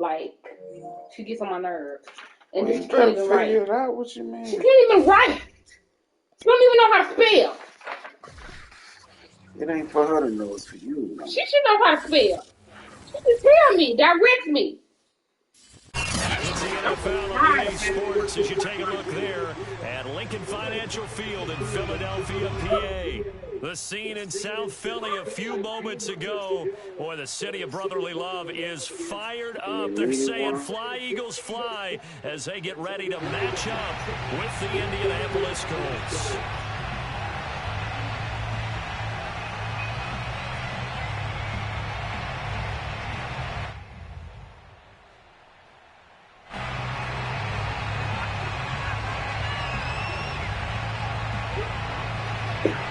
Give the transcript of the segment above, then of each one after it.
like she gets on my nerves. And Well, then you she can't better even write. figure it out. What you mean? She can't even write. She don't even know how to spell. It ain't for her to know. It's for you. Man. She should know how to spell. She can tell me, direct me. It's the NFL on EA Sports as you take a look there at Lincoln Financial Field in Philadelphia, PA. The scene in South Philly a few moments ago. Boy, the city of brotherly love is fired up. They're saying fly, Eagles, fly as they get ready to match up with the Indianapolis Colts.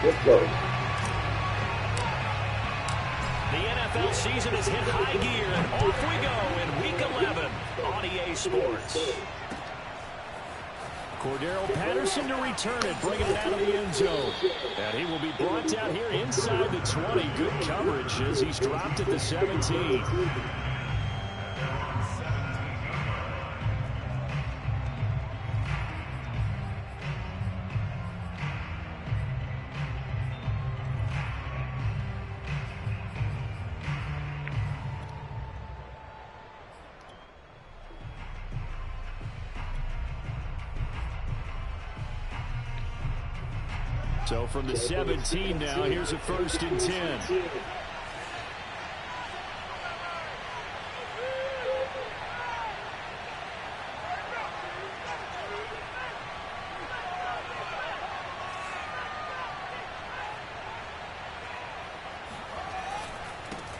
Let's go. The NFL season has hit high gear, and off we go in Week 11 on EA Sports. Cordero Patterson to return it, bringing it out of the end zone. And he will be brought down here inside the 20. Good coverage as he's dropped at the 17. So from the 17 now, here's a 1st and 10.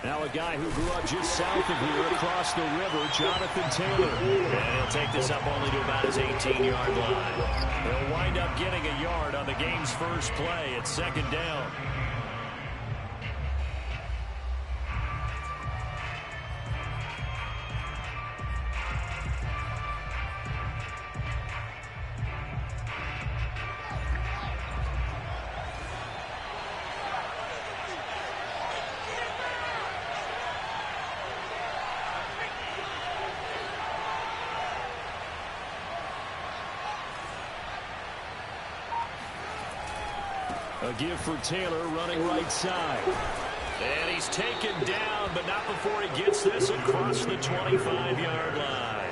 Now a guy who grew up just south of here across the river, Jonathan Taylor. And he'll take this up only to about his 18-yard line. He'll wind up getting a yard on the game's first play at 2nd down. A give for Taylor running right side. And he's taken down, but not before he gets this across the 25-yard line.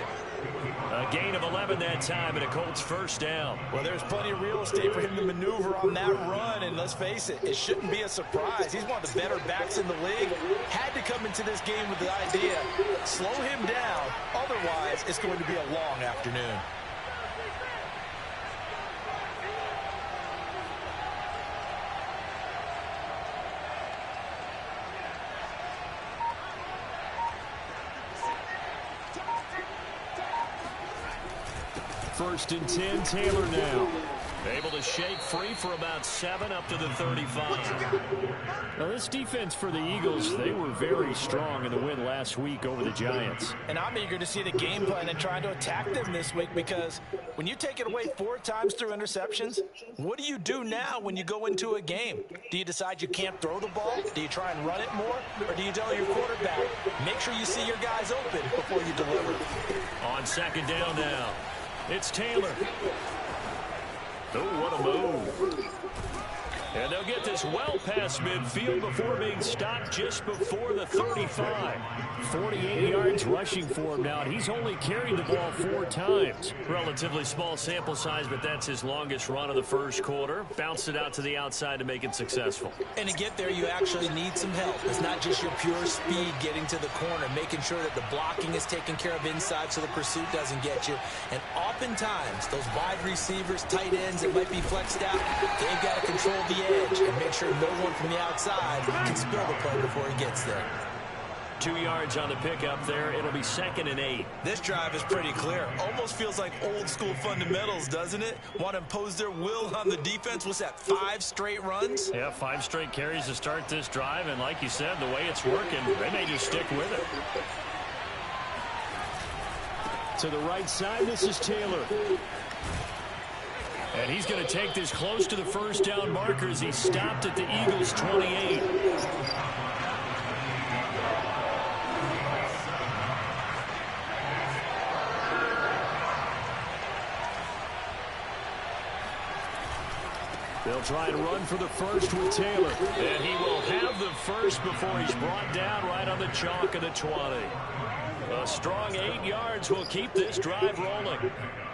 A gain of 11 that time, and a Colts 1st down. Well, there's plenty of real estate for him to maneuver on that run, and let's face it, it shouldn't be a surprise. He's one of the better backs in the league. Had to come into this game with the idea, slow him down, otherwise it's going to be a long afternoon. First and 10, Taylor now. Able to shake free for about 7 up to the 35. Now this defense for the Eagles, they were very strong in the win last week over the Giants. And I'm eager to see the game plan and try to attack them this week, because when you take it away 4 times through interceptions, what do you do now when you go into a game? Do you decide you can't throw the ball? Do you try and run it more? Or do you tell your quarterback, make sure you see your guys open before you deliver? On 2nd down now. It's Taylor. Oh, what a move. And they'll get this well past midfield before being stopped just before the 35. 48 yards rushing for him now, and he's only carried the ball 4 times. Relatively small sample size, but that's his longest run of the first quarter. Bounced it out to the outside to make it successful. And to get there, you actually need some help. It's not just your pure speed getting to the corner, making sure that the blocking is taken care of inside so the pursuit doesn't get you. And oftentimes, those wide receivers, tight ends that might be flexed out, they've got to control the edge and make sure no one from the outside can spill the play before he gets there. 2 yards on the pickup there. It'll be 2nd and 8. This drive is pretty clear. Almost feels like old school fundamentals, doesn't it? Want to impose their will on the defense. What's that, 5 straight runs? Yeah, 5 straight carries to start this drive. And like you said, the way it's working, they may just stick with it. To the right side, this is Taylor. And he's going to take this close to the 1st down marker as he stopped at the Eagles' 28. They'll try and run for the first with Taylor. And he will have the first before he's brought down right on the chalk of the 20. A strong 8 yards will keep this drive rolling.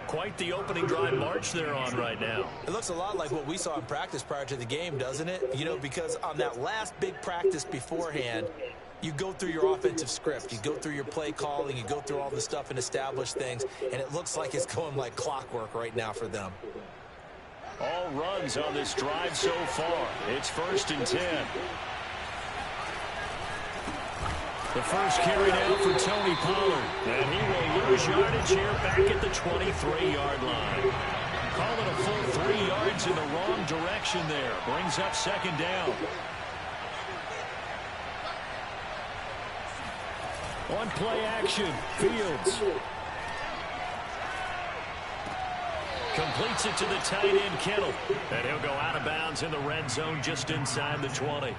Quite the opening drive march they're on right now. It looks a lot like what we saw in practice prior to the game, doesn't it? You know, because on that last big practice beforehand, you go through your offensive script. You go through your play calling. You go through all the stuff and establish things. And it looks like it's going like clockwork right now for them. All runs on this drive so far. It's 1st and 10. The first carry now for Tony Pollard. And he will lose yardage here back at the 23-yard line. Call it a full 3 yards in the wrong direction there. Brings up 2nd down. On play action, Fields. Completes it to the tight end, Kittle. And he'll go out of bounds in the red zone just inside the 20.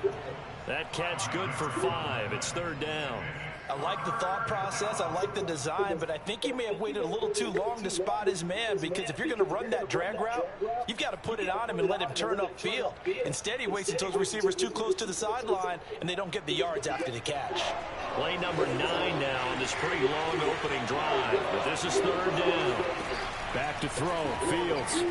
That catch good for 5. It's 3rd down. I like the thought process. I like the design, but I think he may have waited a little too long to spot his man, because if you're going to run that drag route, you've got to put it on him and let him turn upfield. Instead, he waits until his receiver's too close to the sideline, and they don't get the yards after the catch. Play number 9 now on this pretty long opening drive, but this is 3rd down. Back to throw, Fields.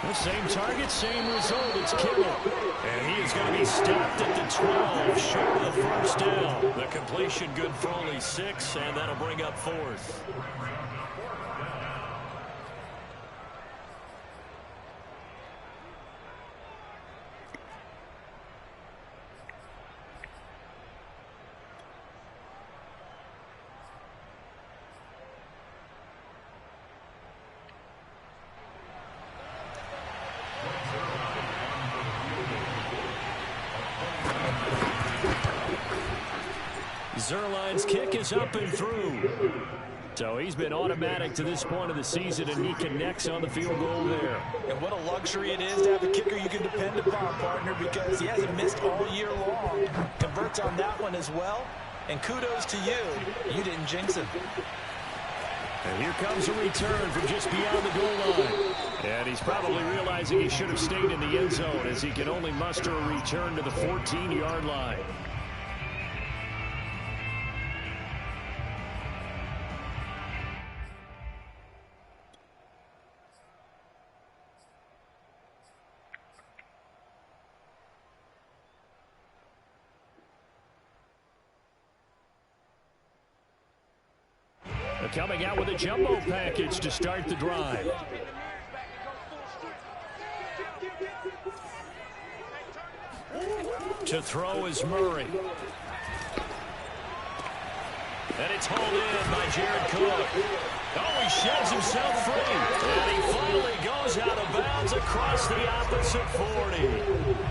The same target, same result. It's Kittle. And he is going to be stopped at the 12, short of the 1st down. The completion good for only 6, and that'll bring up 4th. Zerline's kick is up and through. So he's been automatic to this point of the season, and he connects on the field goal there. And what a luxury it is to have a kicker you can depend upon, partner, because he hasn't missed all year long. Converts on that one as well, and kudos to you. You didn't jinx him. And here comes a return from just beyond the goal line. And he's probably realizing he should have stayed in the end zone, as he can only muster a return to the 14-yard line. Coming out with a jumbo package to start the drive. To throw is Murray. And it's hauled in by Jared Cook. Oh, he sheds himself free. And he finally goes out of bounds across the opposite 40.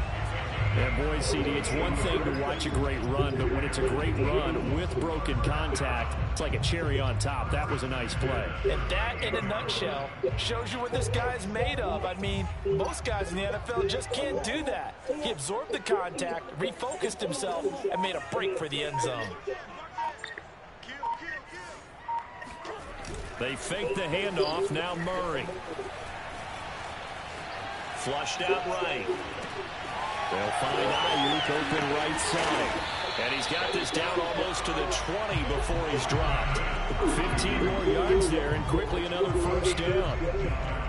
And boy, CD, it's one thing to watch a great run, but when it's a great run with broken contact, it's like a cherry on top. That was a nice play. And that, in a nutshell, shows you what this guy's made of. I mean, most guys in the NFL just can't do that. He absorbed the contact, refocused himself, and made a break for the end zone. They fake the handoff. Now Murray. Flushed out right. They'll find Ayuk open right side. And he's got this down almost to the 20 before he's dropped. 15 more yards there, and quickly another 1st down.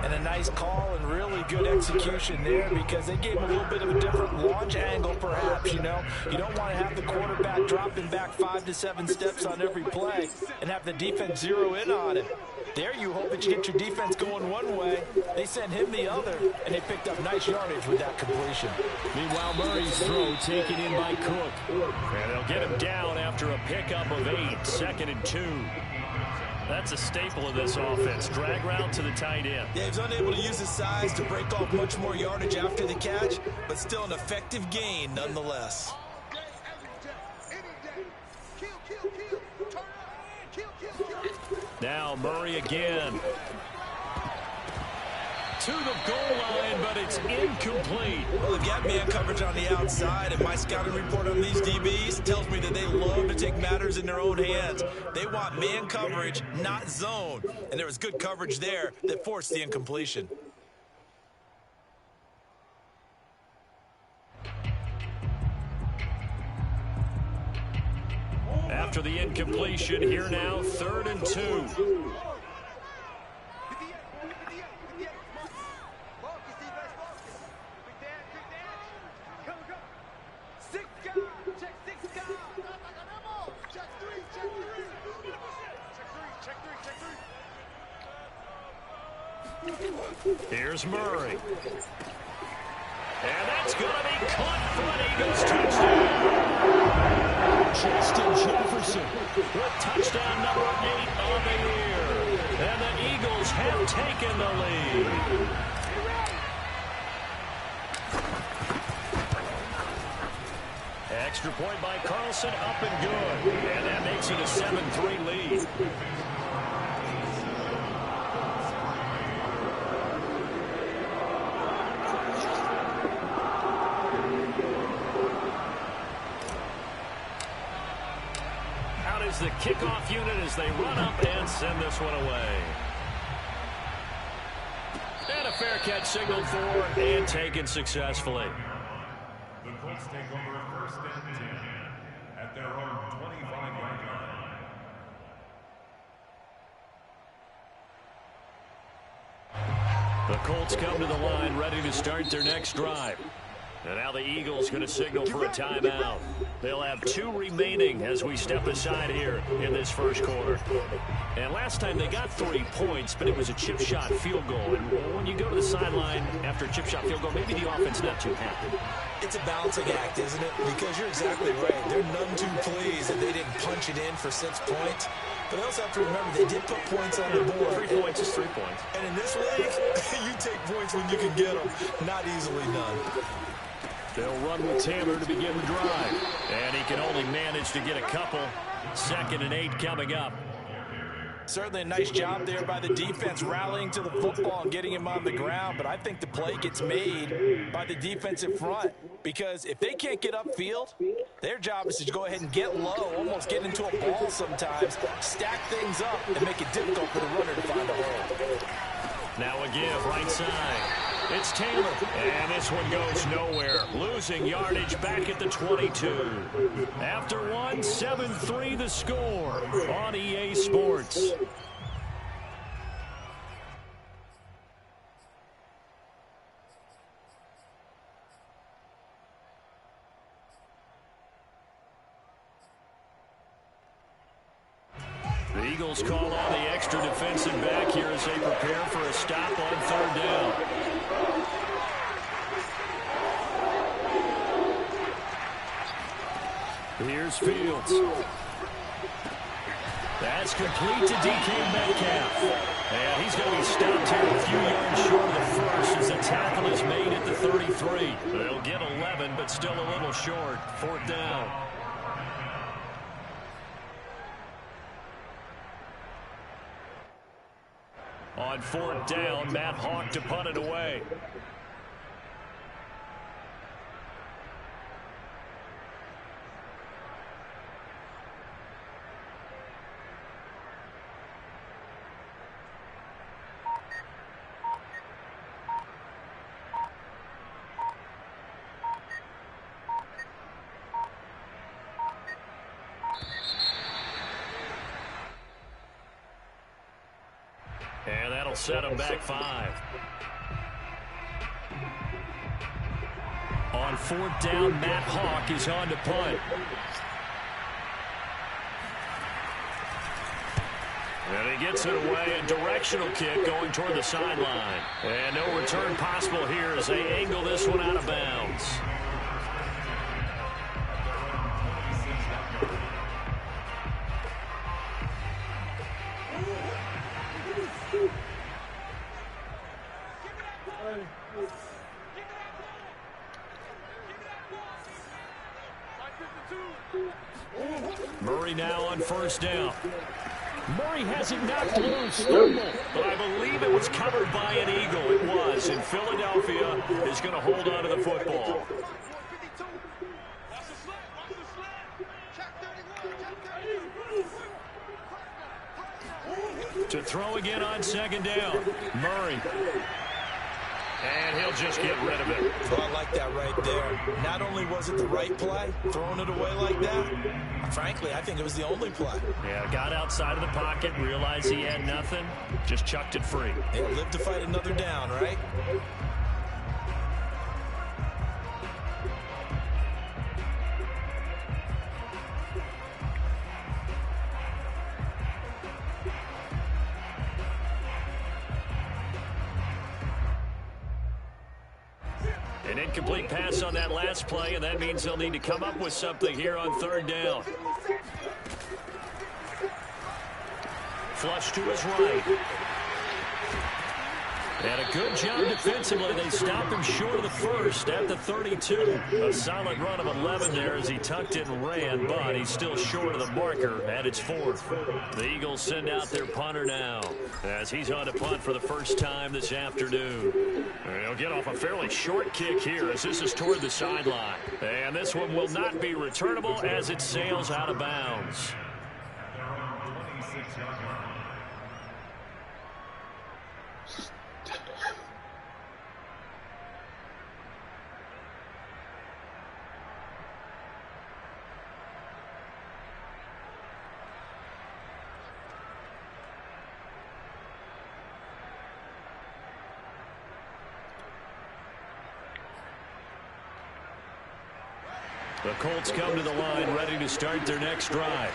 And a nice call and really good execution there, because they gave him a little bit of a different launch angle, perhaps, you know. You don't want to have the quarterback dropping back 5 to 7 steps on every play and have the defense zero in on him. There you hope that you get your defense going one way. They sent him the other, and they picked up nice yardage with that completion. Meanwhile, Murray's throw taken in by Cook. And they'll get him down after a pickup of 8, 2nd and 2. That's a staple of this offense. Drag route to the tight end. Yeah, he's unable to use his size to break off much more yardage after the catch, but still an effective gain nonetheless. Now Murray again. To the goal line, but it's incomplete. Well, they've got man coverage on the outside, and my scouting report on these DBs tells me that they love to take matters in their own hands. They want man coverage, not zone. And there was good coverage there that forced the incompletion. After the incompletion, here now, 3rd and 2. Here's Murray. And that's going to be caught for an Eagles touchdown. Justin Jefferson with touchdown number 8 on the year. And the Eagles have taken the lead. Extra point by Carlson, up and good. And that makes it a 7-3 lead. The kickoff unit as they run up and send this one away. And a fair catch signaled for and taken successfully. The Colts take over 1st and 10 at their own 25-yard line. The Colts come to the line ready to start their next drive. And now the Eagles going to signal for a timeout. They'll have 2 remaining as we step aside here in this first quarter. And last time they got 3 points, but it was a chip shot field goal. And when you go to the sideline after a chip shot field goal, maybe the offense not too happy. It's a balancing act, isn't it? Because you're exactly right. They're none too pleased that they didn't punch it in for 6 points. But I also have to remember they did put points on the board. 3 points is 3 points. And in this league, you take points when you can get them. Not easily done. They'll run with Taylor to begin the drive. And he can only manage to get a couple. 2nd and 8 coming up. Certainly a nice job there by the defense rallying to the football and getting him on the ground. But I think the play gets made by the defensive front. Because if they can't get upfield, their job is to go ahead and get low, almost get into a ball sometimes, stack things up, and make it difficult for the runner to find a hole. Now a give, right side. It's Taylor, and this one goes nowhere. Losing yardage back at the 22. After one, 7-3 the score on EA Sports. The Eagles call on the extra defensive back here as they prepare for a stop on 3rd down. Here's Fields. That's complete to DK Metcalf. And he's going to be stopped here a few yards short of the first as the tackle is made at the 33. They'll get 11, but still a little short. 4th down. On 4th down, Matt Hawk to punt it away. And that'll set them back 5. On 4th down, Matt Hawk is on to punt. And he gets it away, a directional kick going toward the sideline. And no return possible here as they angle this one out of bounds. Murray now on 1st down. Murray has it knocked loose, but I believe it was covered by an Eagle. It was, and Philadelphia is going to hold on to the football. To throw again on 2nd down. Murray. And he'll just get rid of it. Well, I like that right there. Not only was it the right play, throwing it away like that, frankly, I think it was the only play. Yeah, got outside of the pocket, realized he had nothing, just chucked it free. He'll live to fight another down, right? An incomplete pass on that last play, and that means they'll need to come up with something here on third down. Flush to his right. And a good job defensively. They stop him short of the first at the 32. A solid run of 11 there as he tucked it and ran, but he's still short of the marker at its fourth. The Eagles send out their punter now as he's on to punt for the first time this afternoon. And he'll get off a fairly short kick here as this is toward the sideline. And this one will not be returnable as it sails out of bounds. The Colts come to the line ready to start their next drive.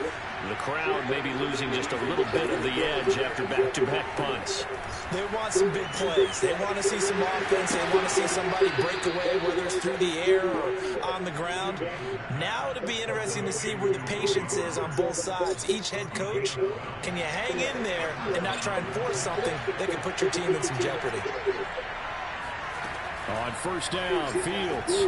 The crowd may be losing just a little bit of the edge after back-to-back punts. They want some big plays. They want to see some offense. They want to see somebody break away, whether it's through the air or on the ground. Now it'll be interesting to see where the patience is on both sides. Each head coach, can you hang in there and not try and force something that can put your team in some jeopardy? On first down, Fields.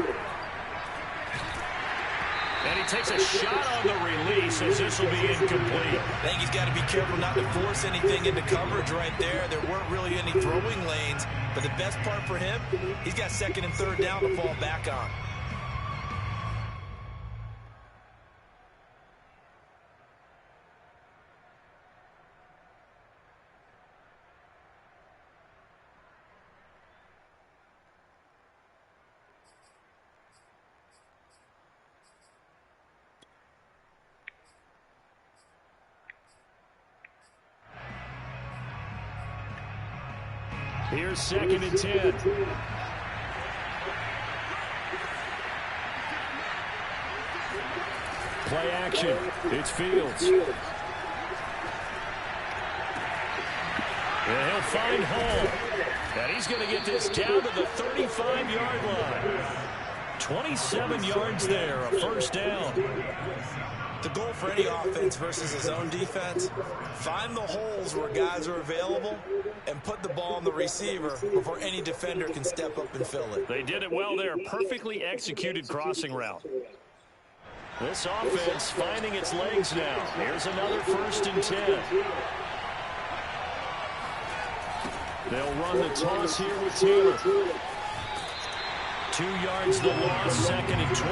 And he takes a shot on the release as this will be incomplete. I think he's got to be careful not to force anything into coverage right there. There weren't really any throwing lanes, but the best part for him, he's got second and third down to fall back on. Here's second and 10. Play action. It's Fields. And he'll find Hall. And he's going to get this down to the 35-yard line. 27 yards there, a first down. The goal for any offense versus his own defense, find the holes where guys are available and put the ball on the receiver before any defender can step up and fill it. They did it well there. Perfectly executed crossing route. This offense finding its legs now. Here's another first and 10. They'll run the toss here with Taylor. 2 yards the loss, second and 12.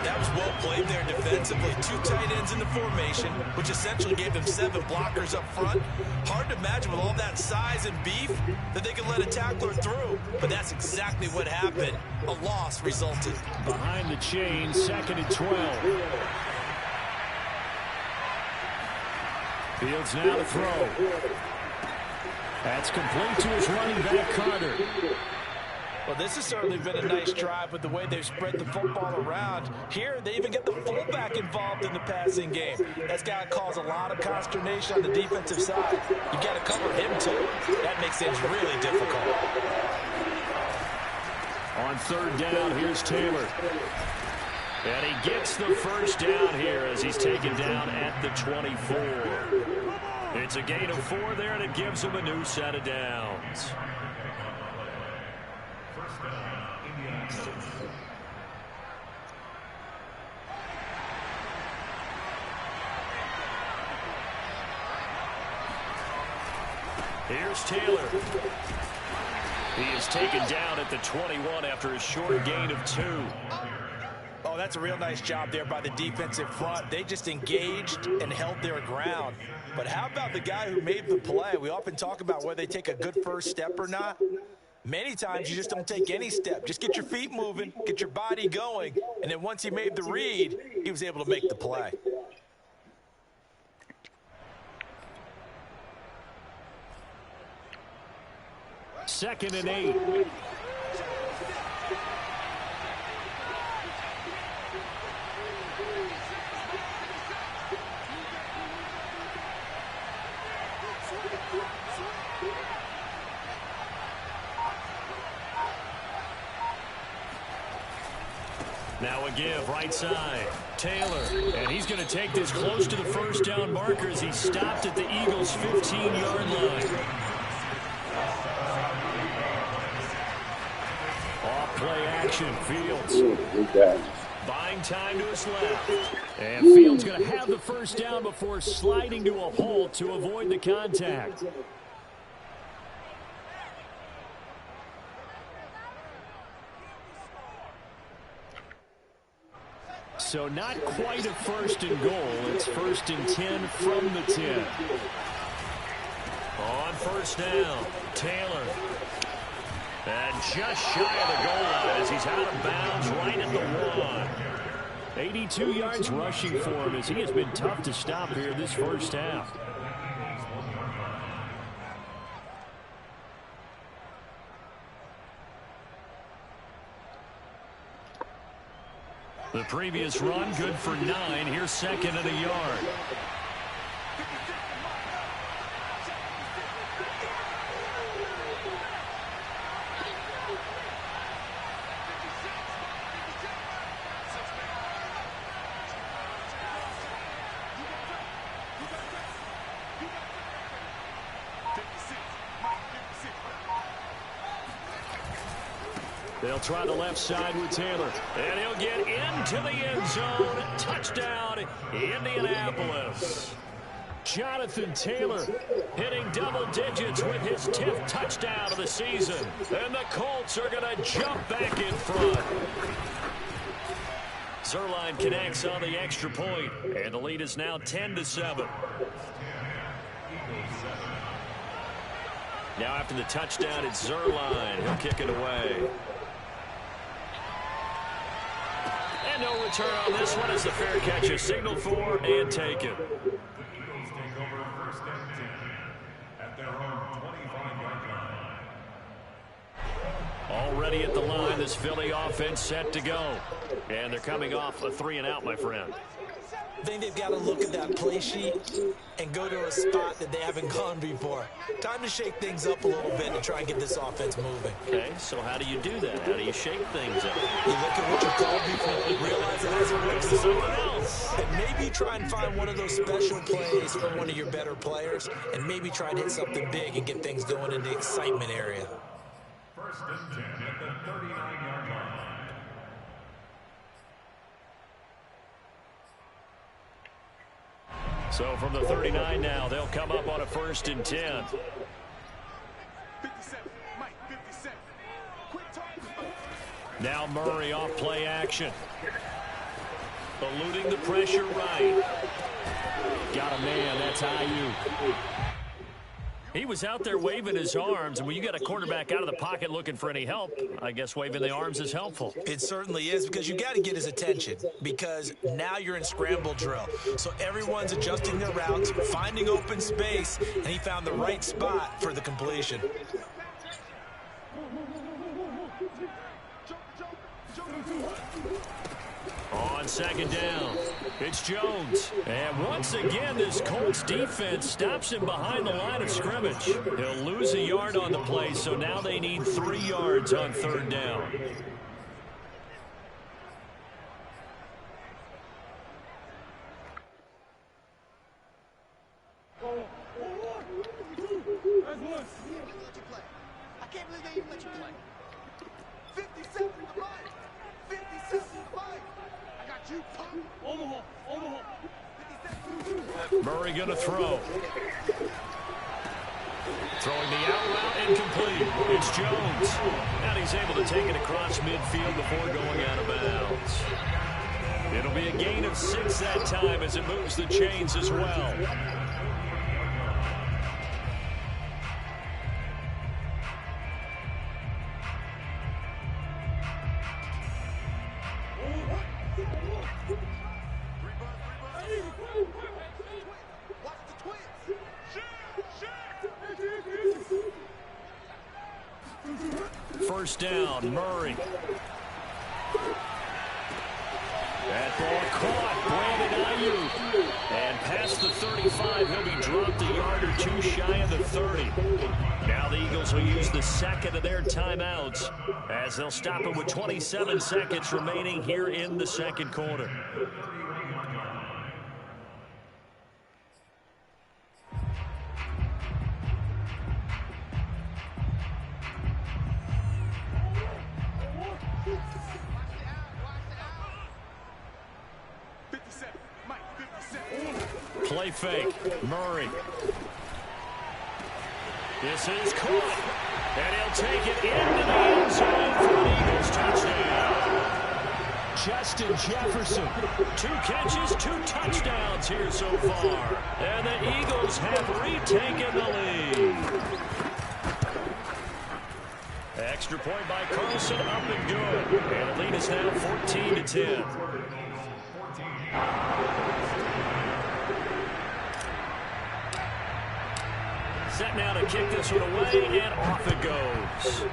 That was well played there defensively. 2 tight ends in the formation, which essentially gave them 7 blockers up front. Hard to imagine with all that size and beef that they could let a tackler through. But that's exactly what happened. A loss resulted. Behind the chain, second and 12. Fields now to throw. That's complete to his running back, Carter. Well, this has certainly been a nice drive with the way they've spread the football around. Here, they even get the fullback involved in the passing game. That's got to cause a lot of consternation on the defensive side. You got to cover him, too. That makes things really difficult. On third down, here's Taylor. And he gets the first down here as he's taken down at the 24. It's a gain of 4 there, and it gives him a new set of downs. Here's Taylor. He is taken down at the 21 after a short gain of 2. Oh, that's a real nice job there by the defensive front. They just engaged and held their ground. But how about the guy who made the play? We often talk about whether they take a good first step or not. Many times you just don't take any step. Just get your feet moving, get your body going, and then once he made the read, he was able to make the play. Second and 8. Now a give, right side. Taylor, and he's going to take this close to the first down marker as he stopped at the Eagles' 15-yard line. Off-play action, Fields. Buying time to his left. And Fields going to have the first down before sliding to a halt to avoid the contact. So not quite a first and goal. It's first and 10 from the 10. On first down, Taylor. And just shy of the goal line as he's out of bounds right at the 1. 82 yards rushing for him as he has been tough to stop here this first half. The previous run, good for 9. Here's second and a yard. They'll try the left side with Taylor. And he'll get into the end zone. Touchdown, Indianapolis. Jonathan Taylor hitting double digits with his 10th touchdown of the season. And the Colts are going to jump back in front. Zuerlein connects on the extra point, and the lead is now 10-7. Now after the touchdown, it's Zuerlein. He'll kick it away. And no return on this one as the fair catch is signaled for and taken. Eagles take over first and 10 at their own 25-yard line. Already at the line, this Philly offense set to go. And they're coming off a 3-and-out, my friend. I think they've got to look at that play sheet and go to a spot that they haven't gone before. Time to shake things up a little bit and try and get this offense moving. Okay, so how do you do that? How do you shake things up? You look at what you called before, realize it hasn't worked for someone else, and maybe try and find one of those special plays from one of your better players, and maybe try and hit something big and get things going in the excitement area. First and 10 at the 39-yard line. So from the 39 now, they'll come up on a first and 10. 57, Mike, 57. Quick time. Now Murray off play action. Eluding the pressure right. Got a man, that's IU. He was out there waving his arms, and when you got a quarterback out of the pocket looking for any help, I guess waving the arms is helpful. It certainly is, because you got to get his attention, because now you're in scramble drill. So everyone's adjusting their routes, finding open space, and he found the right spot for the completion. On second down, it's Jones. And once again, this Colts defense stops him behind the line of scrimmage. He'll lose a yard on the play, so now they need 3 yards on third down. I can't believe they even let you play. 57 to 5. 57 to 5. I got you, punk. Omaha. Murray going to throw. Throwing the out route incomplete. It's Jones. And he's able to take it across midfield before going out of bounds. It'll be a gain of 6 that time as it moves the chains as well. first down. Murray. That ball caught. Brandon Ayuk. And past the 35, he'll be dropped a yard or two shy of the 30. Now the Eagles will use the second of their timeouts as they'll stop it with 27 seconds remaining here in the second quarter. Play fake. Murray. This is caught. And he'll take it into the end zone for an Eagles touchdown. Justin Jefferson. 2 catches, 2 touchdowns here so far. And the Eagles have retaken the lead. Extra point by Carlson, up and good. And the lead is now 14-10. Set now to kick this one away, and off it goes.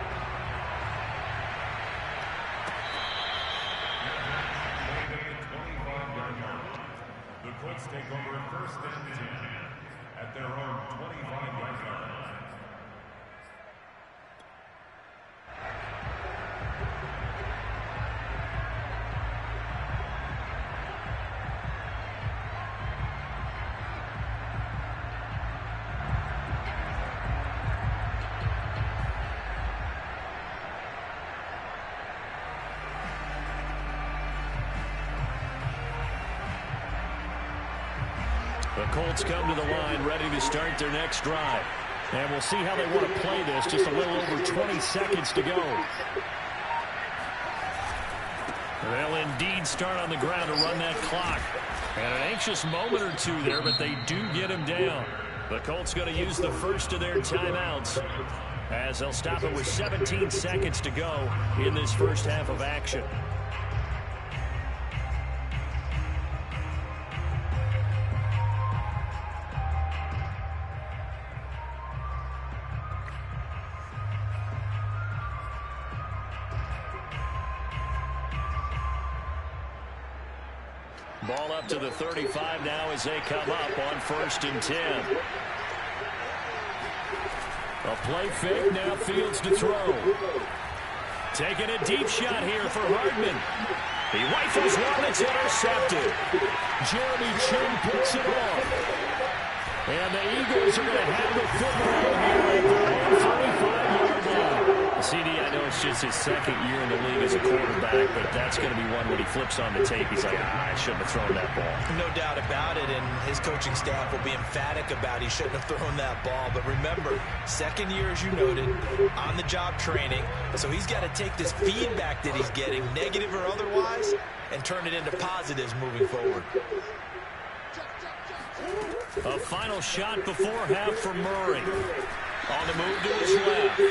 The Colts take over first and 10 at their own 25-yard line. The Colts come to the line ready to start their next drive. And we'll see how they want to play this. Just a little over 20 seconds to go. They'll indeed start on the ground to run that clock. And an anxious moment or two there, but they do get him down. The Colts going to use the first of their timeouts as they'll stop it with 17 seconds to go in this first half of action. Ball up to the 35 now as they come up on 1st and 10. A play fake, now Fields to throw. Taking a deep shot here for Hardman. He rifles one, it's intercepted. Jeremy Chin picks it off. And the Eagles are going to have the football here at their 35-yard line. CD, I know it's just his second year in the league as a quarterback, but that's going to be one when he flips on the tape. He's like, I shouldn't have thrown that ball. No doubt about it, and his coaching staff will be emphatic about he shouldn't have thrown that ball. But remember, second year, as you noted, on-the-job training. So he's got to take this feedback that he's getting, negative or otherwise, and turn it into positives moving forward. A final shot before half for Murray. On the move to his left.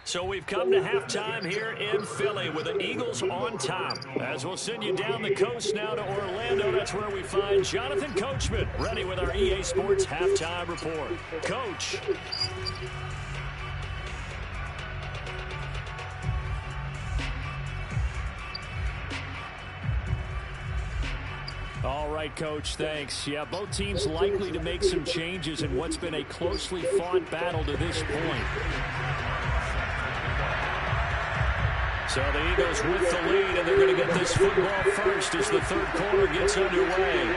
So we've come to halftime here in Philly with the Eagles on top. As we'll send you down the coast now to Orlando, that's where we find Jonathan Coachman ready with our EA Sports Halftime Report. Coach. All right, Coach, thanks. Yeah, both teams likely to make some changes in what's been a closely fought battle to this point. So the Eagles with the lead, and they're going to get this football first as the third quarter gets underway.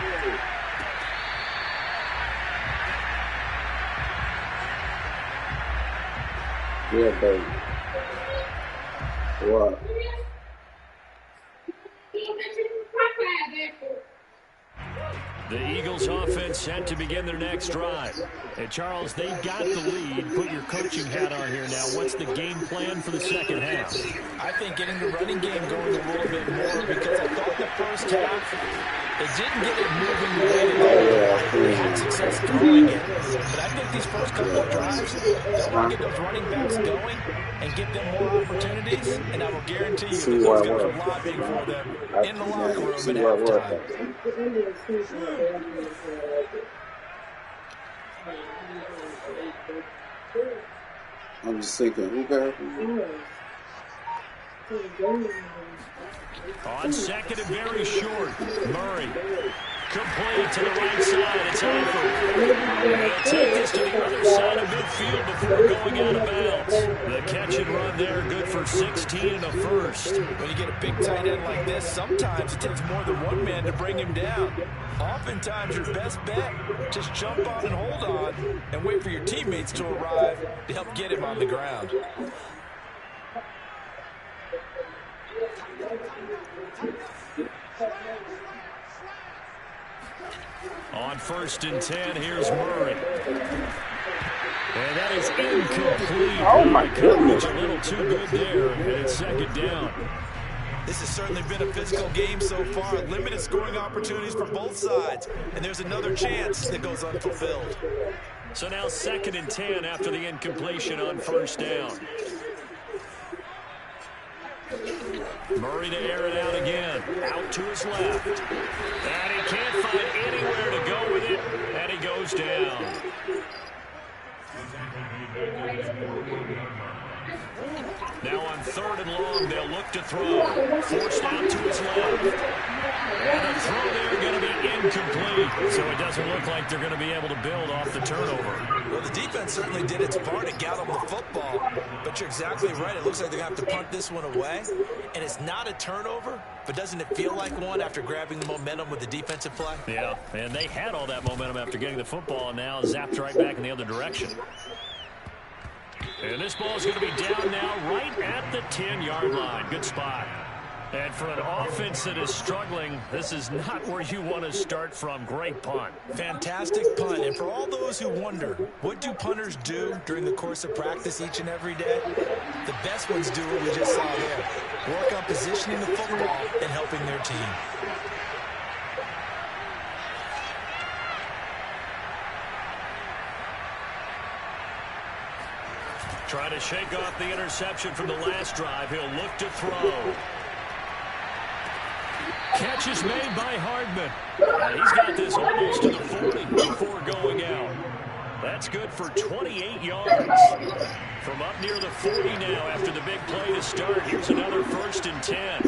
Yeah, baby. What? The Eagles offense set to begin their next drive. And Charles, they've got the lead. Put your coaching hat on here now. What's the game plan for the second half? I think getting the running game going a little bit more, because I thought the first half, they didn't get it moving the way they had success throwing it. But I think these first couple of drives, they want to get those running backs going and give them more opportunities. And I will guarantee you that those guys are lobbying for them in the locker room at halftime. I'm just thinking, who got On second and very short, Murray. Complete to the right side. It's over. They'll take this to the other side of midfield before going out of bounds. The catch and run there, good for 16 and a first. When you get a big tight end like this, sometimes it takes more than one man to bring him down. Oftentimes, your best bet, just jump on and hold on and wait for your teammates to arrive to help get him on the ground. On 1st and 10, here's Murray. And that is incomplete. Oh, my goodness. A little too good there, and it's 2nd down. This has certainly been a physical game so far. Limited scoring opportunities for both sides. And there's another chance that goes unfulfilled. So now 2nd and 10 after the incompletion on 1st down. Murray to air it out again. Out to his left. And he can't find anywhere to go with it. And he goes down. Now on 3rd and long, they'll look to throw. Forced out to his left. And the throw there going to be incomplete. So it doesn't look like they're going to be able to build off the turnover. Well, the defense certainly did its part to gather the football. But you're exactly right. It looks like they're going to have to punt this one away. And it's not a turnover, but doesn't it feel like one after grabbing the momentum with the defensive play? Yeah, and they had all that momentum after getting the football, and now zapped right back in the other direction. And this ball is going to be down now right at the 10-yard line. Good spot. And for an offense that is struggling, this is not where you want to start from. Great punt. Fantastic punt. And for all those who wonder, what do punters do during the course of practice each and every day? The best ones do what we just saw there. Work on positioning the football and helping their team. Trying to shake off the interception from the last drive. He'll look to throw. Catch is made by Hardman. And he's got this almost to the 40 before going out. That's good for 28 yards. From up near the 40 now after the big play to start. Here's another 1st and 10.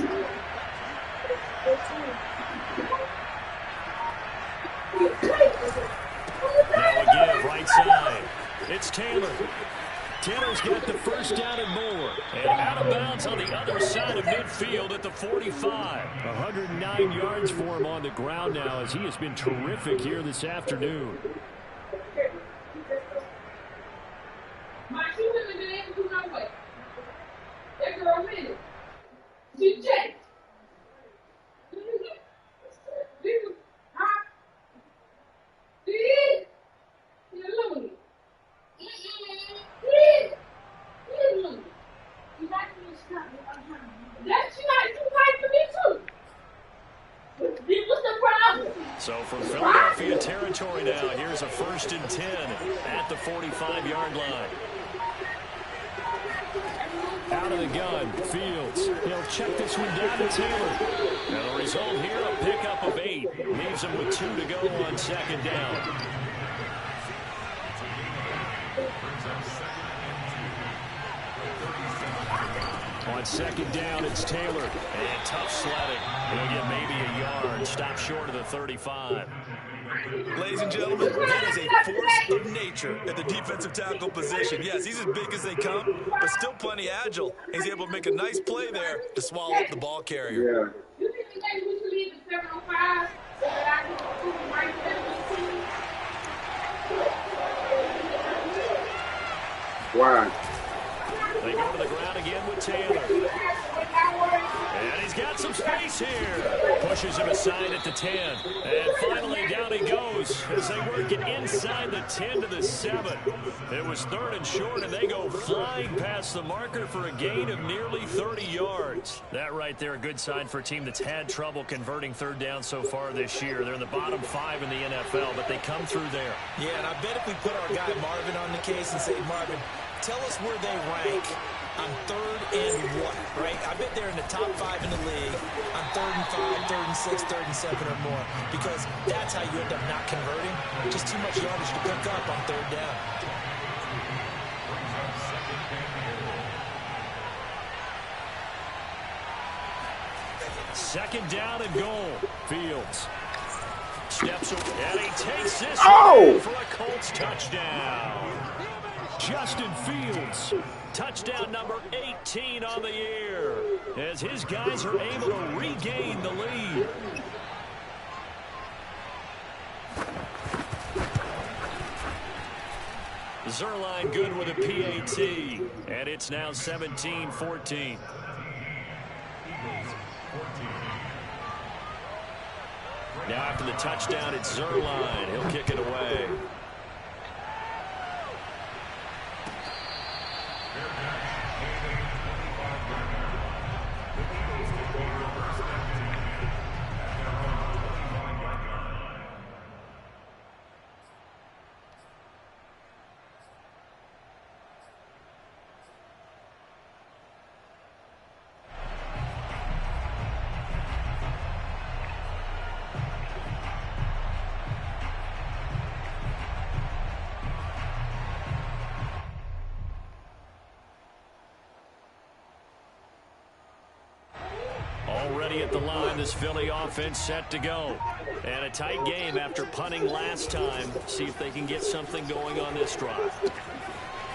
Now again, right side. It's Taylor. Taylor's got the 1st down and more. And out of bounds on the other side of midfield at the 45. 109 yards for him on the ground now as he has been terrific here this afternoon. So from Philadelphia territory now, here's a 1st and 10 at the 45-yard line. Out of the gun, Fields. He'll check this one down to Taylor. And the result here, a pickup of 8. Leaves him with 2 to go on 2nd down. On 2nd down, it's Taylor. And tough sledding. He'll get maybe a yard. Stop short of the 35. Ladies and gentlemen, that is a force of nature at the defensive tackle position. Yes, he's as big as they come, but still plenty agile. He's able to make a nice play there to swallow up the ball carrier. Yeah. Why? They go to the ground again with Taylor. And he's got some space here. Pushes him aside at the 10. And finally down he goes as they work it inside the 10 to the 7. It was 3rd and short, and they go flying past the marker for a gain of nearly 30 yards. That right there, a good sign for a team that's had trouble converting 3rd down so far this year. They're in the bottom 5 in the NFL, but they come through there. Yeah, and I bet if we put our guy Marvin on the case and say, Marvin, tell us where they rank on 3rd and what, right? I bet they're in the top 5 in the league on 3rd and 5, 3rd and 6, 3rd and 7 or more, because that's how you end up not converting. Just too much yardage to pick up on 3rd down. Second down and goal. Fields steps away, and he takes this Oh! for a Colts touchdown. Justin Fields, touchdown number 18 on the year, as his guys are able to regain the lead. Zerline good with a PAT, and it's now 17-14. Now after the touchdown, it's Zerline. He'll kick it away. Already at the line, this Philly offense set to go. And a tight game after punting last time. See if they can get something going on this drive.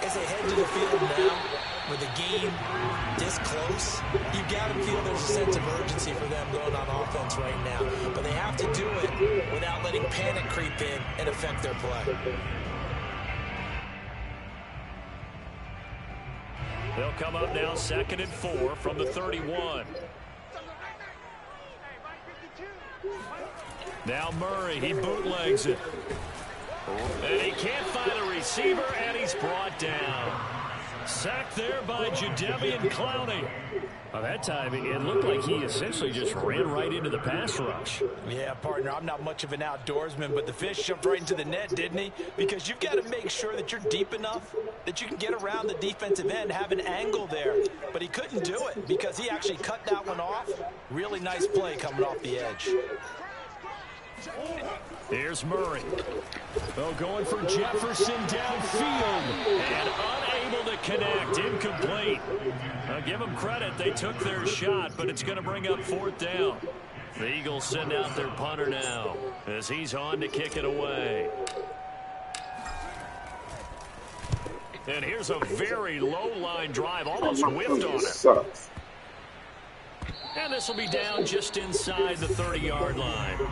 As they head to the field now, with the game this close, you've got to feel there's a sense of urgency for them going on offense right now. But they have to do it without letting panic creep in and affect their play. They'll come up now 2nd and 4 from the 31. Now Murray, he bootlegs it. And he can't find a receiver, and he's brought down. Sacked there by Jadeveon Clowney. Well, that time, it looked like he essentially just ran right into the pass rush. Yeah, partner, I'm not much of an outdoorsman, but the fish jumped right into the net, didn't he? Because you've got to make sure that you're deep enough that you can get around the defensive end, have an angle there. But he couldn't do it because he actually cut that one off. Really nice play coming off the edge. Here's Murray. Oh, going for Jefferson downfield. And unable to connect. Incomplete. I'll give them credit. They took their shot, but it's going to bring up 4th down. The Eagles send out their punter now as he's on to kick it away. And here's a very low-line drive. Almost whiffed on it. Sucks. And this will be down just inside the 30-yard line.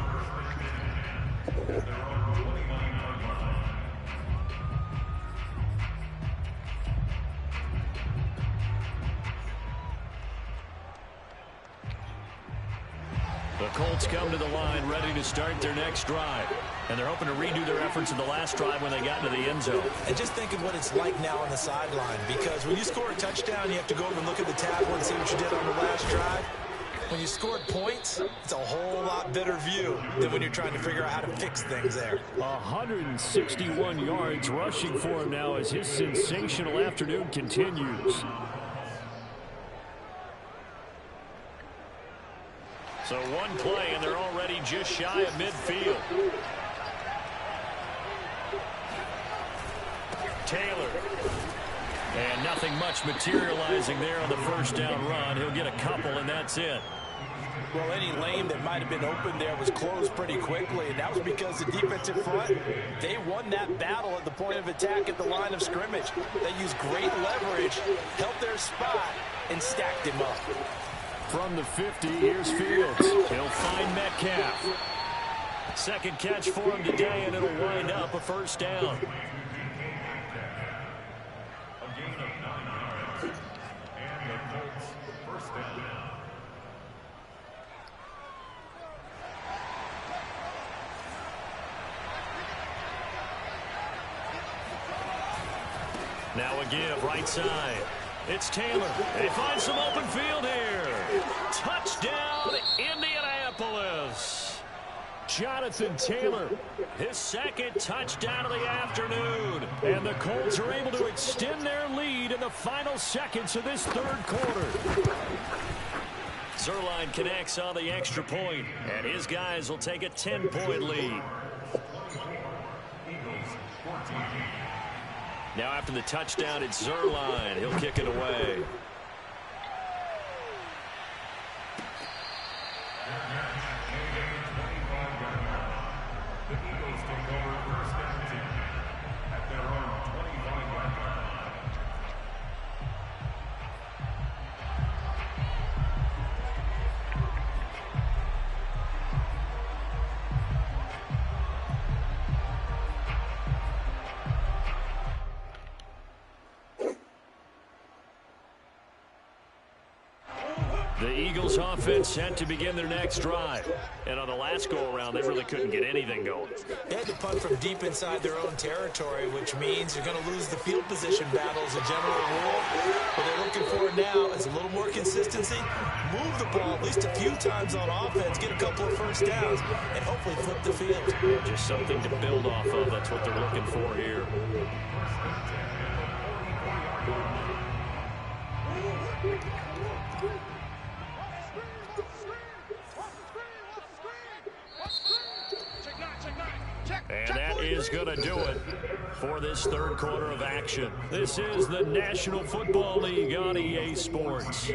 The Colts come to the line ready to start their next drive. And they're hoping to redo their efforts in the last drive when they got into the end zone. And just think of what it's like now on the sideline, because when you score a touchdown, you have to go over and look at the tablet and see what you did on the last drive. When you scored points, it's a whole lot better view than when you're trying to figure out how to fix things there. 161 yards rushing for him now as his sensational afternoon continues. So one play, and they're already just shy of midfield. Taylor. And nothing much materializing there on the first down run. He'll get a couple, and that's it. Well, any lane that might have been open there was closed pretty quickly, and that was because the defensive front, they won that battle at the point of attack at the line of scrimmage. They used great leverage, held their spot, and stacked him up. From the 50, here's Fields. He'll find Metcalf. Second catch for him today, and it'll wind up a first down. Now a give, right side. It's Taylor. They find some open field here. Touchdown, Indianapolis. Jonathan Taylor, his second touchdown of the afternoon. And the Colts are able to extend their lead in the final seconds of this third quarter. Zerline connects on the extra point, and his guys will take a 10-point lead. Now after the touchdown, it's Zerline. He'll kick it away. The Eagles offense set to begin their next drive. And on the last go-around, they really couldn't get anything going. They had to punt from deep inside their own territory, which means you're going to lose the field position battle as a general rule. What they're looking for now is a little more consistency, move the ball at least a few times on offense, get a couple of first downs, and hopefully flip the field. Just something to build off of. That's what they're looking for here. And that is going to do it for this third quarter of action. This is the National Football League on EA Sports.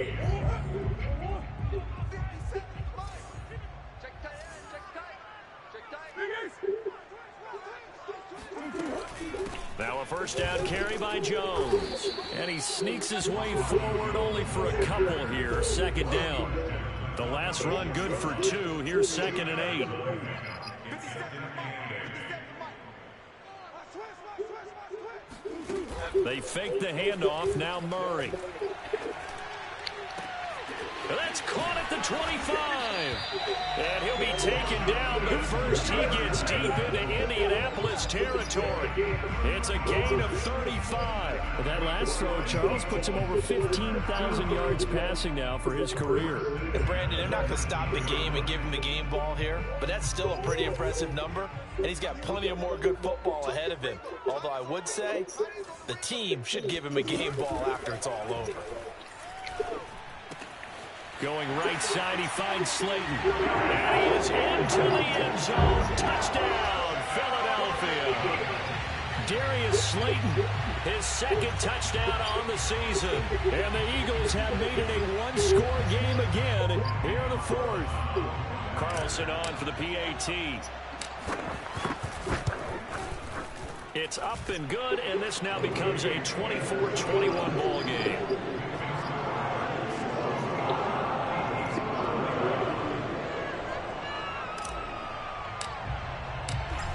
Now a first down carry by Jones. And he sneaks his way forward only for a couple here. Second down. The last run good for 2. Here's 2nd and 8. They fake the handoff. Now Murray. That's caught at the 25. And he'll be taken down, but first he gets deep into Indianapolis territory. It's a gain of 35. That last throw, Charles, puts him over 15,000 yards passing now for his career. And Brandon, they're not going to stop the game and give him the game ball here, but that's still a pretty impressive number, and he's got plenty of more good football ahead of him. Although I would say the team should give him a game ball after it's all over. Going right side, he finds Slayton. And he is into the end zone. Touchdown, Philadelphia. Darius Slayton, his 2nd touchdown on the season. And the Eagles have made it a one-score game again here in the 4th. Carlson on for the PAT. It's up and good, and this now becomes a 24-21 ball game.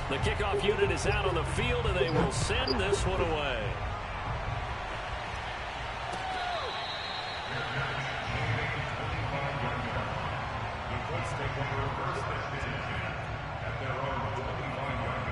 The kickoff unit is out on the field, and they will send this one away. The Colts take over first and 10 at their own 25-yard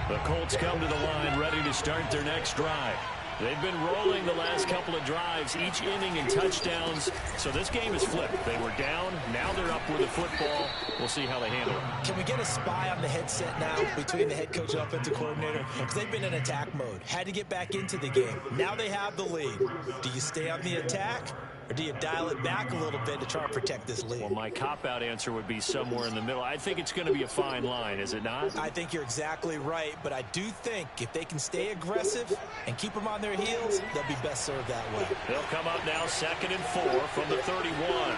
line. The Colts come to the line ready to start their next drive. They've been rolling the last couple of drives, each inning in touchdowns. So this game is flipped. They were down. Now they're up with the football. We'll see how they handle it. Can we get a spy on the headset now between the head coach and offensive coordinator? Because they've been in attack mode. Had to get back into the game. Now they have the lead. Do you stay on the attack? Or do you dial it back a little bit to try and protect this lead? Well, my cop-out answer would be somewhere in the middle. I think it's going to be a fine line, is it not? I think you're exactly right, but I do think if they can stay aggressive and keep them on their heels, they'll be best served that way. They'll come up now 2nd and 4 from the 31.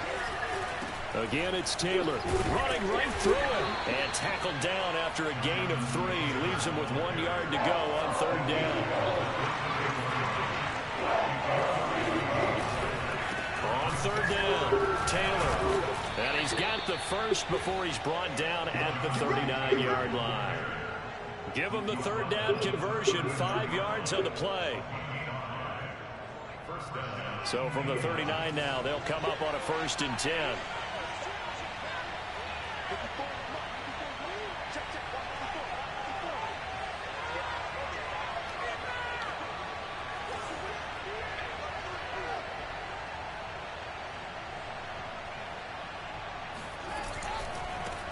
Again, it's Taylor running right through him and tackled down after a gain of 3. Leaves him with 1 yard to go on 3rd down. On 3rd down, Taylor. And he's got the first before he's brought down at the 39-yard line. Give him the 3rd down conversion, 5 yards on the play. So from the 39 now, they'll come up on a 1st and 10.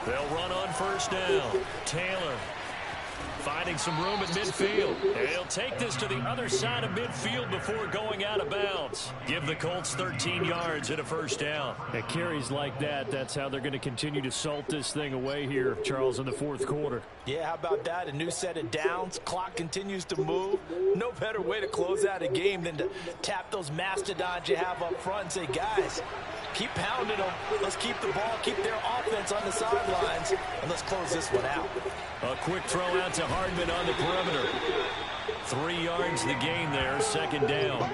They'll run on 1st down. Taylor finding some room at midfield. And he'll take this to the other side of midfield before going out of bounds. Give the Colts 13 yards and a 1st down. At carries like that, that's how they're going to continue to salt this thing away here, Charles, in the 4th quarter. Yeah, how about that? A new set of downs. Clock continues to move. No better way to close out a game than to tap those mastodons you have up front and say, guys, keep pounding them. Let's keep the ball, keep their offense on the sidelines, and let's close this one out. A quick throw out to Hardman on the perimeter. 3 yards the gain there, 2nd down.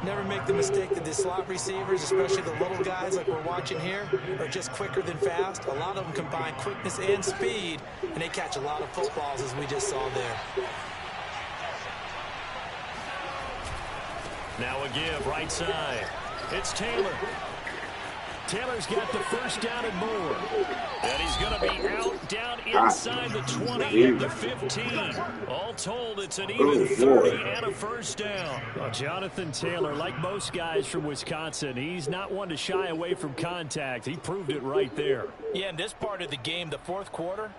Never make the mistake that the slot receivers, especially the little guys like we're watching watching here are just quicker than fast. A lot of them combine quickness and speed, and they catch a lot of footballs, as we just saw there. Now a give right side. It's Taylor. Taylor's got the first down and more. And he's going to be out down inside the 20 and the 15. All told, it's an even 30 and a first down. Well, Jonathan Taylor, like most guys from Wisconsin, he's not one to shy away from contact. He proved it right there. Yeah, in this part of the game, the fourth quarter,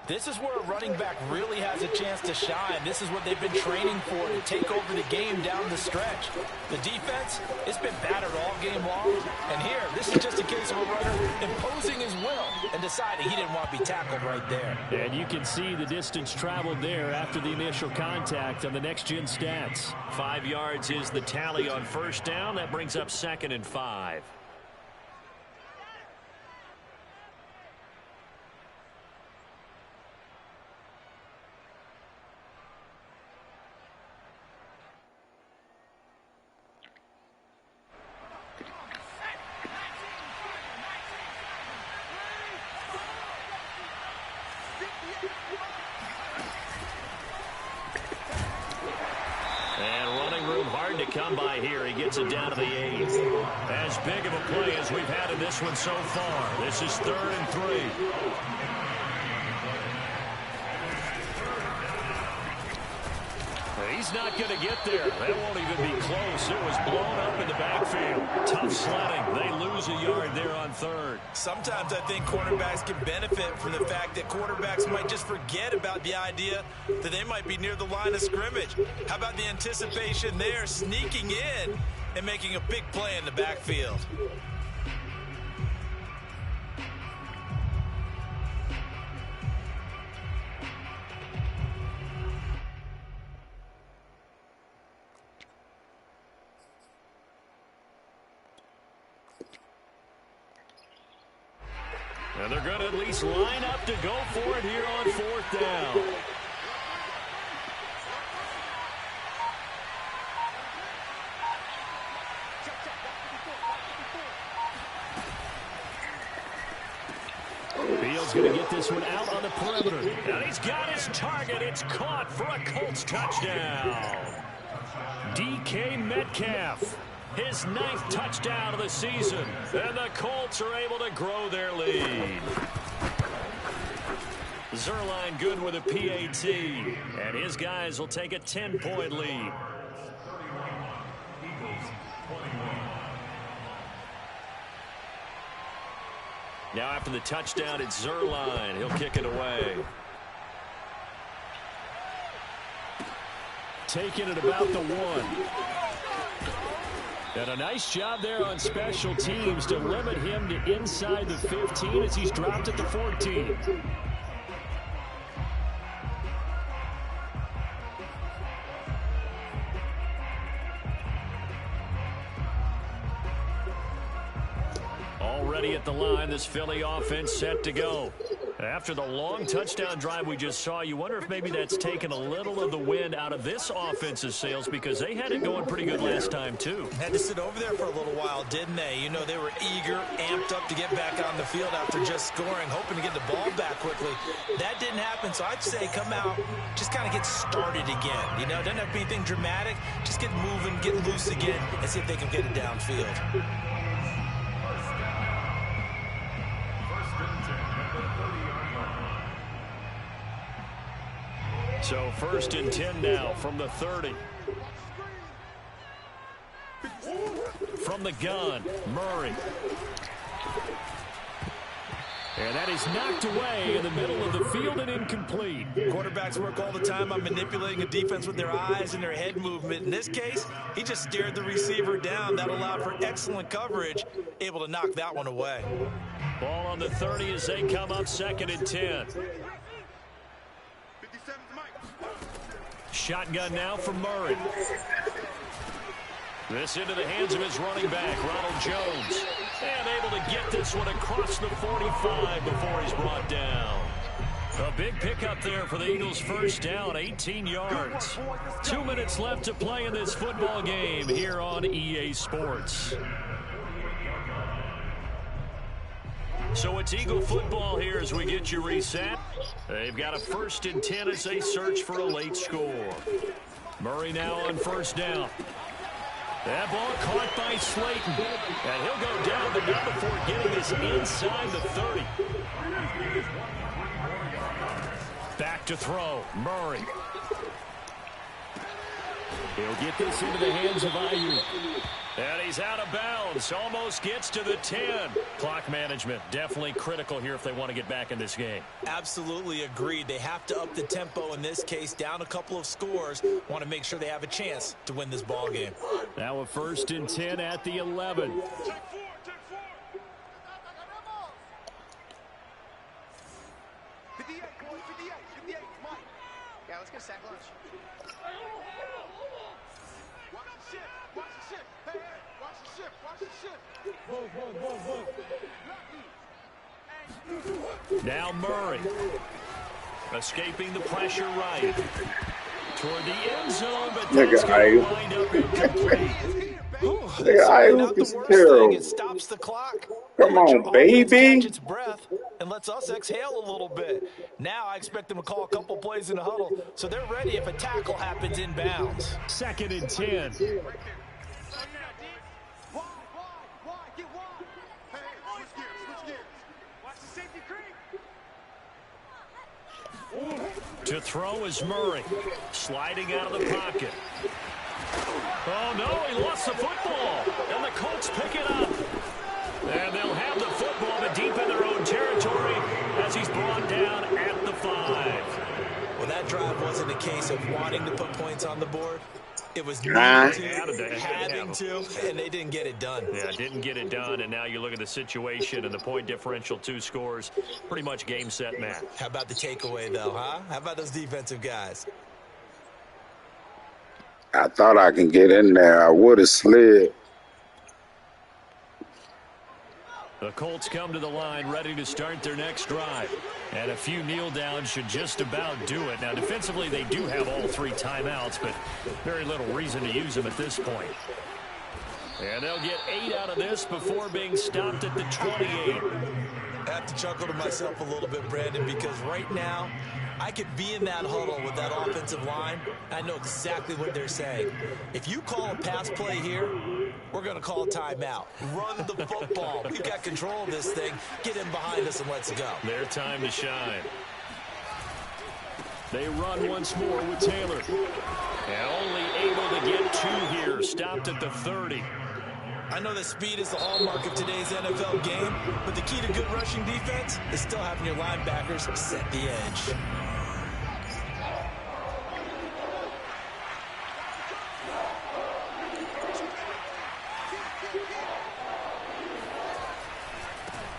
this is where a running back really has a chance to shine. This is what they've been training for, to take over the game down the stretch. The defense, it's been battered all game long. And here, this is just a case of a runner imposing his will and deciding he didn't want to be tackled right there. And you can see the distance traveled there after the initial contact on the next-gen stats. 5 yards is the tally on first down. That brings up 2nd and 5. Come by here. He gets it down to the 8. As big of a play as we've had in this one so far. This is 3rd and 3. He's not going to get there. That won't even be close. It was blown up in the backfield. Tough sledding. They lose a yard there on 3rd. Sometimes I think cornerbacks can benefit from the fact that quarterbacks might just forget about the idea that they might be near the line of scrimmage. How about the anticipation there, sneaking in and making a big play in the backfield? And they're going to at least line up to go for it here on 4th down. Fields going to get this one out on the perimeter. And he's got his target. It's caught for a Colts touchdown. DK Metcalf. His 9th touchdown of the season. And the Colts are able to grow their lead. Zerline good with a PAT. And his guys will take a 10-point lead. Now after the touchdown, it's Zerline. He'll kick it away. Taking it about the 1. And a nice job there on special teams to limit him to inside the 15 as he's dropped at the 14. Already at the line, this Philly offense set to go. After the long touchdown drive we just saw, you wonder if maybe that's taken a little of the wind out of this offense's sails, because they had it going pretty good last time, too. Had to sit over there for a little while, didn't they? You know, they were eager, amped up to get back on the field after just scoring, hoping to get the ball back quickly. That didn't happen, so I'd say come out, just kind of get started again. You know, doesn't have to be anything dramatic. Just get moving, get loose again, and see if they can get it downfield. So 1st and 10 now from the 30. From the gun, Murray. And that is knocked away in the middle of the field and incomplete. Quarterbacks work all the time on manipulating a defense with their eyes and their head movement. In this case, he just stared the receiver down. That allowed for excellent coverage, able to knock that one away. Ball on the 30 as they come up 2nd and 10. Shotgun now from Murray. This into the hands of his running back, Ronald Jones. And able to get this one across the 45 before he's brought down. A big pickup there for the Eagles' first down, 18 yards. 2 minutes left to play in this football game here on EA Sports. So it's Eagle football here as we get you reset. They've got a 1st and 10 as they search for a late score. Murray now on 1st down. That ball caught by Slayton. And he'll go down, but not before getting this inside the 30. Back to throw. Murray. He'll get this into the hands of Ayuk. And he's out of bounds. Almost gets to the 10. Clock management definitely critical here if they want to get back in this game. Absolutely agreed. They have to up the tempo in this case. Down a couple of scores. Want to make sure they have a chance to win this ball game. Now a 1st and 10 at the 11. Yeah, let's get sack lunch. Watch the ship. Watch the ship. Hey, hey, watch the ship. Watch the ship. Now Murray. Escaping the pressure right. Toward the end zone, but that's going to wind up incomplete. Not the worst thing. It stops the clock. Come on, baby. Catch its breath and lets us exhale a little bit. Now I expect them to call a couple plays in the huddle, so they're ready if a tackle happens inbounds. 2nd and 10. Why? Get wide. Hey, switch gears. Watch the safety creep. To throw is Murray. Sliding out of the pocket. Oh, no, he lost the football. And the Colts pick it up. And they'll have the football, but deep in their own territory as he's brought down at the 5. Well, that drive wasn't a case of wanting to put points on the board. It was having to, and they didn't get it done. Yeah, didn't get it done, and now you look at the situation and the point differential, 2 scores, pretty much game, set, match. How about the takeaway, though, huh? How about those defensive guys? I thought I can get in there. I would have slid. The Colts come to the line ready to start their next drive. And a few kneel downs should just about do it. Now, defensively, they do have all 3 timeouts, but very little reason to use them at this point. And they'll get 8 out of this before being stopped at the 28. I have to chuckle to myself a little bit, Brandon, because right now, I could be in that huddle with that offensive line. I know exactly what they're saying. If you call a pass play here, we're going to call a timeout. Run the football. We've got control of this thing. Get in behind us and let's go. Their time to shine. They run once more with Taylor. And only able to get 2 here. Stopped at the 30. I know that speed is the hallmark of today's NFL game, but the key to good rushing defense is still having your linebackers set the edge.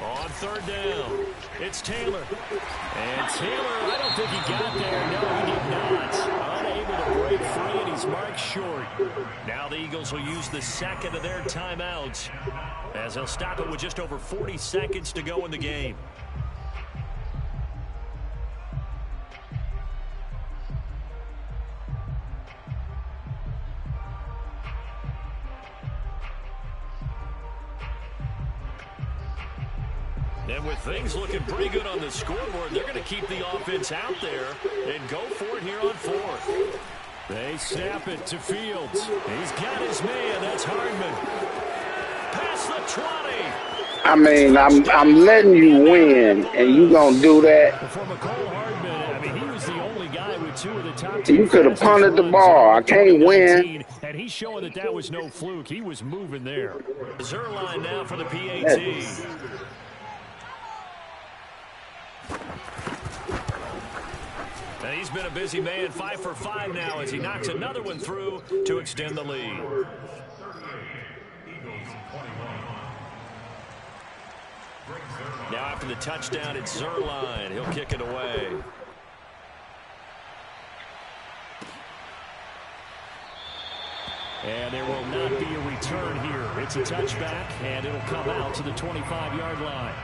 On 3rd down, it's Taylor. And Taylor, I don't think he got there. No, he did not. Unable to break free, and he's marked short. Now the Eagles will use the 2nd of their timeouts as they'll stop it with just over 40 seconds to go in the game. And with things looking pretty good on the scoreboard, they're going to keep the offense out there and go for it here on 4th. They snap it to Fields. He's got his man. That's Hardman. Past the 20. I mean, I'm letting you win, and you gonna do that? For McCole Hardman, I mean, he was the only guy with 2 of the top 10. You could have punted the ball. I can't win. And he's showing that was no fluke. He was moving there. Zerline now for the PAT. And he's been a busy man, 5 for 5 now as he knocks another one through to extend the lead. Now after the touchdown, it's Zerline. He'll kick it away. And there will not be a return here. It's a touchback, and it'll come out to the 25-yard line.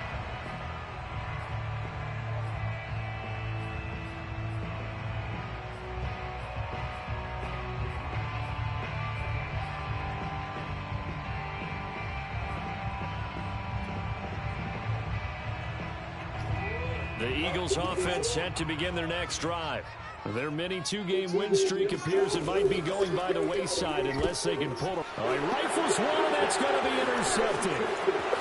The Eagles offense set to begin their next drive. Their mini two-game win streak appears it might be going by the wayside unless they can pull it. He rifles one, and that's going to be intercepted.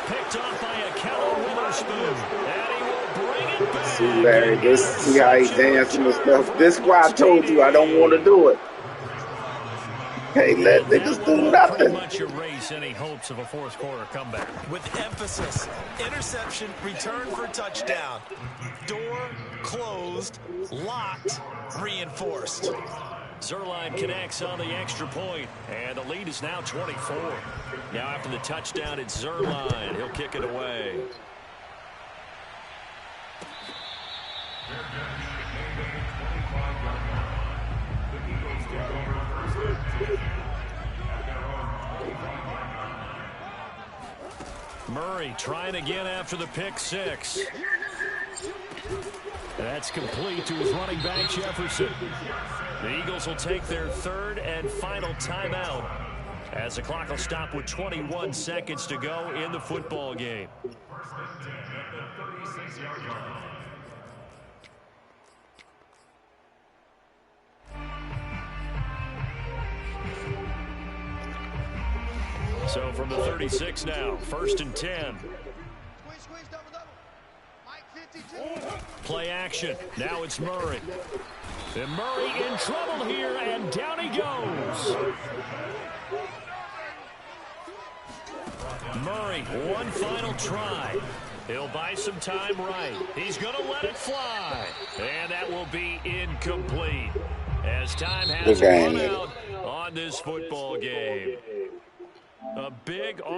Picked off by a Keller Witherspoon. And he will bring it back. See, Larry, see how he dancing and stuff. This is why I told you I don't want to do it. Hey, let niggas do nothing. Pretty much erase any hopes of a fourth quarter comeback. With emphasis, interception, return for touchdown. Door closed, locked, reinforced. Zuerlein connects on the extra point, and the lead is now 24. Now after the touchdown, it's Zuerlein. He'll kick it away. Murray trying again after the pick six. That's complete to his running back, Jefferson. The Eagles will take their third and final timeout as the clock will stop with 21 seconds to go in the football game. So from the 36 now, 1st and 10. Play action. Now it's Murray. And Murray in trouble here, and down he goes. Murray, one final try. He'll buy some time right. He's going to let it fly. And that will be incomplete as time has run out on this football game. A big off.